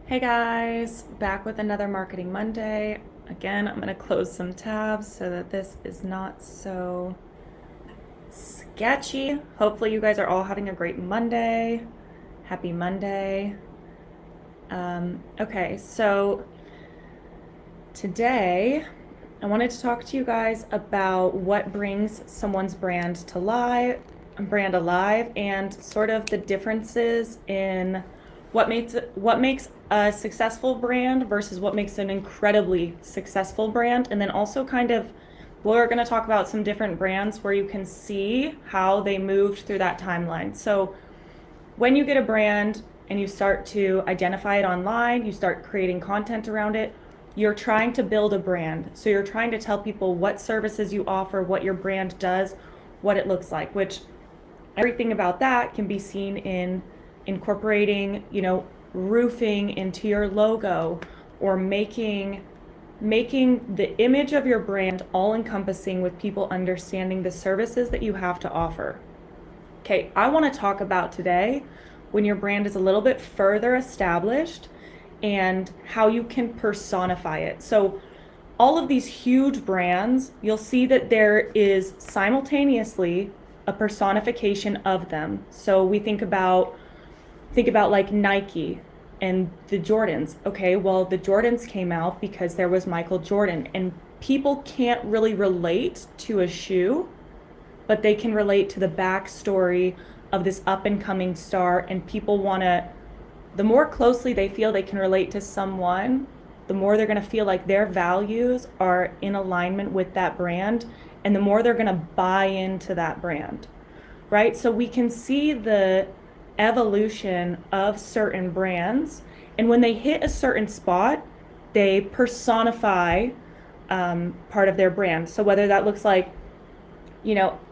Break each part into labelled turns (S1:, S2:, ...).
S1: Hey guys, back with another Marketing Monday. Again, I'm going to close some tabs so that this is not so sketchy. Hopefully, you guys are all having a great Monday. Happy Monday. Okay, so today I wanted to talk to you guys about what brings someone's brand alive, and sort of the differences in what makes a successful brand versus what makes an incredibly successful brand. And then also kind of we're going to talk about some different brands where you can see how they moved through that timeline. So when you get a brand and you start to identify it online, you start creating content around it, you're trying to build a brand. So you're trying to tell people what services you offer, what your brand does, what it looks like, which everything about that can be seen in incorporating, roofing into your logo, or making the image of your brand all encompassing, with people understanding the services that you have to offer. Okay, I want to talk about today when your brand is a little bit further established and how you can personify it. So all of these huge brands, you'll see that there is simultaneously a personification of them. So we think about like Nike and the Jordans. Okay, well, the Jordans came out because there was Michael Jordan, and people can't really relate to a shoe, but they can relate to the backstory of this up and coming star. And people want to, the more closely they feel they can relate to someone, the more they're going to feel like their values are in alignment with that brand, and the more they're going to buy into that brand, right? So we can see the evolution of certain brands, and when they hit a certain spot, they personify part of their brand. So whether that looks like,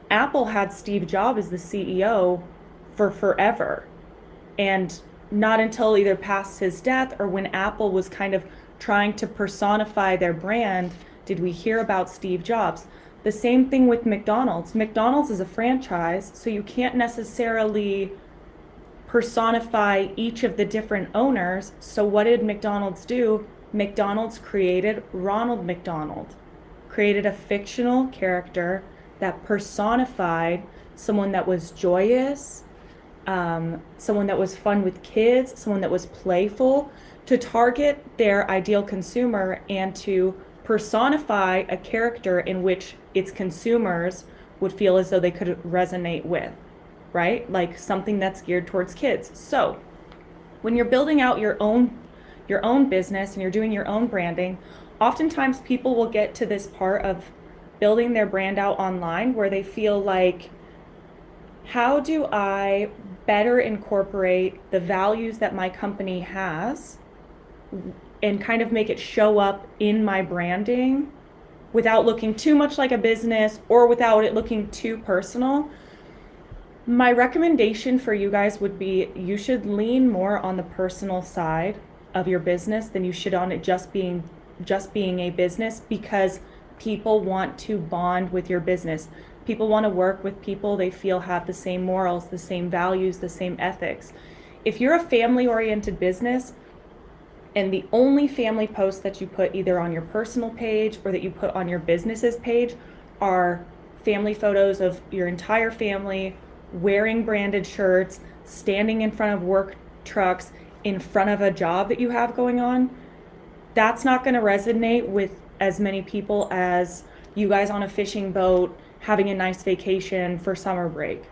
S1: Apple had Steve Jobs as the CEO for forever, and not until either past his death or when Apple was kind of trying to personify their brand did we hear about Steve Jobs. The same thing with McDonald's. McDonald's is a franchise, so you can't necessarily personify each of the different owners. So what did McDonald's do? McDonald's created Ronald McDonald, created a fictional character that personified someone that was joyous, someone that was fun with kids, someone that was playful, to target their ideal consumer and to personify a character in which its consumers would feel as though they could resonate with, right? Like something that's geared towards kids. So when you're building out your own business and you're doing your own branding, oftentimes people will get to this part of building their brand out online where they feel like, how do I better incorporate the values that my company has and kind of make it show up in my branding without looking too much like a business or without it looking too personal? My recommendation for you guys would be, you should lean more on the personal side of your business than you should on it just being a business, because people want to bond with your business. People want to work with people they feel have the same morals, the same values, the same ethics. If you're a family-oriented business and the only family posts that you put either on your personal page or that you put on your business's page are family photos of your entire family wearing branded shirts, standing in front of work trucks, in front of a job that you have going on, that's not going to resonate with as many people as you guys on a fishing boat having a nice vacation for summer break,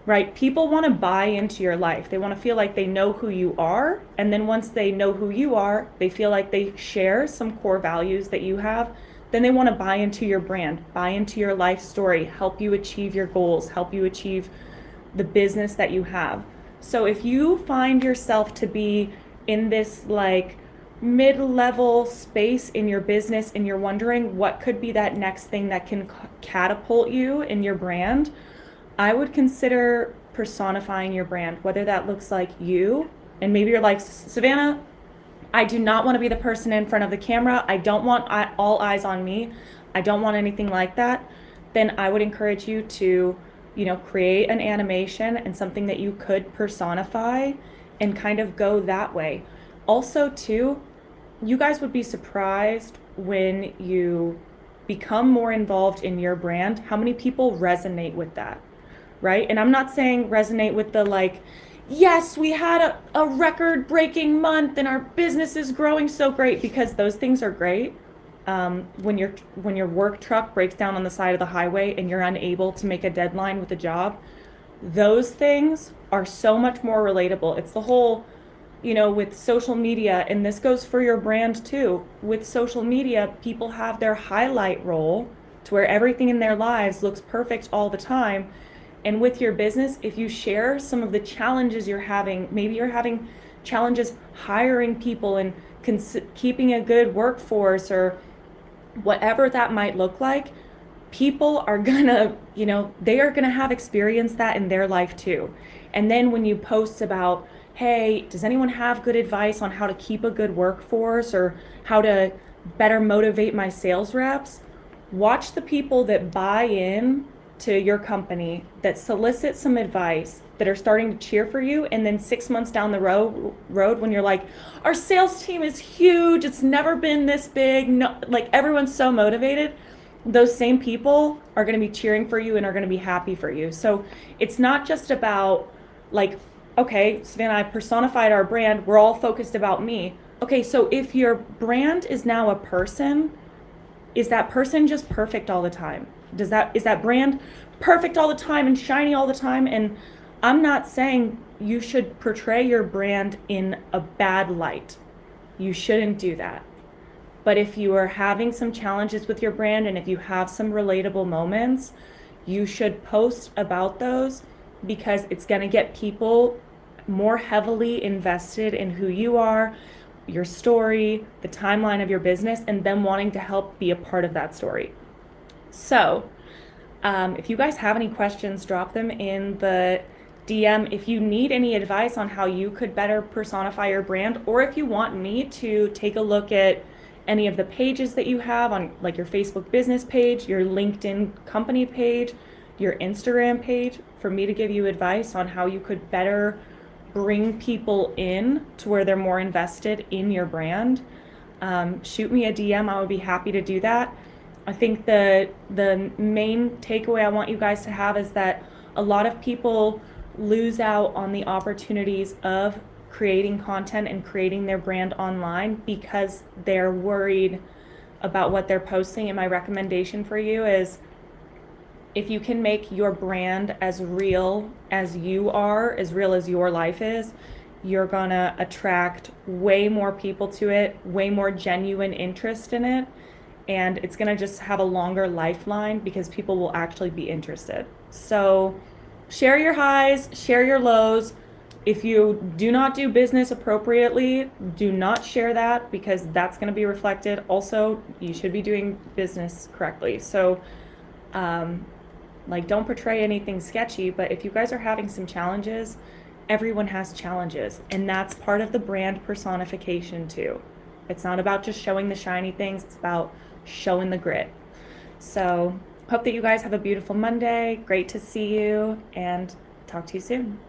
S1: right? People want to buy into your life. They want to feel like they know who you are. And then once they know who you are, they feel like they share some core values that you have. Then they want to buy into your brand, buy into your life story, help you achieve your goals, help you achieve the business that you have. So if you find yourself to be in this like mid-level space in your business and you're wondering what could be that next thing that can catapult you in your brand, I would consider personifying your brand, whether that looks like you, and maybe you're like, Savannah, I do not want to be the person in front of the camera. I don't want all eyes on me. I don't want anything like that. Then I would encourage you to, create an animation and something that you could personify and kind of go that way. Also, too, you guys would be surprised when you become more involved in your brand, how many people resonate with that, right? And I'm not saying resonate with the like, yes, we had a record breaking month and our business is growing so great, because those things are great. When your work truck breaks down on the side of the highway and you're unable to make a deadline with a job, those things are so much more relatable. It's the whole, with social media, and this goes for your brand too. With social media, people have their highlight role to where everything in their lives looks perfect all the time. And with your business, if you share some of the challenges you're having, maybe you're having challenges hiring people and keeping a good workforce, or whatever that might look like, people are gonna, they are gonna have experienced that in their life too. And then when you post about, hey, does anyone have good advice on how to keep a good workforce or how to better motivate my sales reps? Watch the people that buy in to your company, that solicit some advice, that are starting to cheer for you, and then 6 months down the road when you're like, our sales team is huge, it's never been this big, no, like everyone's so motivated, those same people are going to be cheering for you and are going to be happy for you. So it's not just about like, okay, Savannah, I personified our brand, we're all focused about me. Okay, so if your brand is now a person, is that person just perfect all the time? Is that brand perfect all the time and shiny all the time? And I'm not saying you should portray your brand in a bad light. You shouldn't do that. But if you are having some challenges with your brand and if you have some relatable moments, you should post about those, because it's going to get people more heavily invested in who you are, your story, the timeline of your business, and them wanting to help be a part of that story. So if you guys have any questions, drop them in the DM. If you need any advice on how you could better personify your brand, or if you want me to take a look at any of the pages that you have on, like your Facebook business page, your LinkedIn company page, your Instagram page, for me to give you advice on how you could better bring people in to where they're more invested in your brand, shoot me a DM. I would be happy to do that. I think the main takeaway I want you guys to have is that a lot of people lose out on the opportunities of creating content and creating their brand online because they're worried about what they're posting. And my recommendation for you is, if you can make your brand as real as you are, as real as your life is, you're gonna attract way more people to it, way more genuine interest in it, and it's gonna just have a longer lifeline because people will actually be interested. So share your highs, share your lows. If you do not do business appropriately, do not share that, because that's going to be reflected. Also, you should be doing business correctly. So, don't portray anything sketchy, but if you guys are having some challenges, everyone has challenges, and that's part of the brand personification too. It's not about just showing the shiny things, it's about showing the grit. So, hope that you guys have a beautiful Monday. Great to see you, and talk to you soon.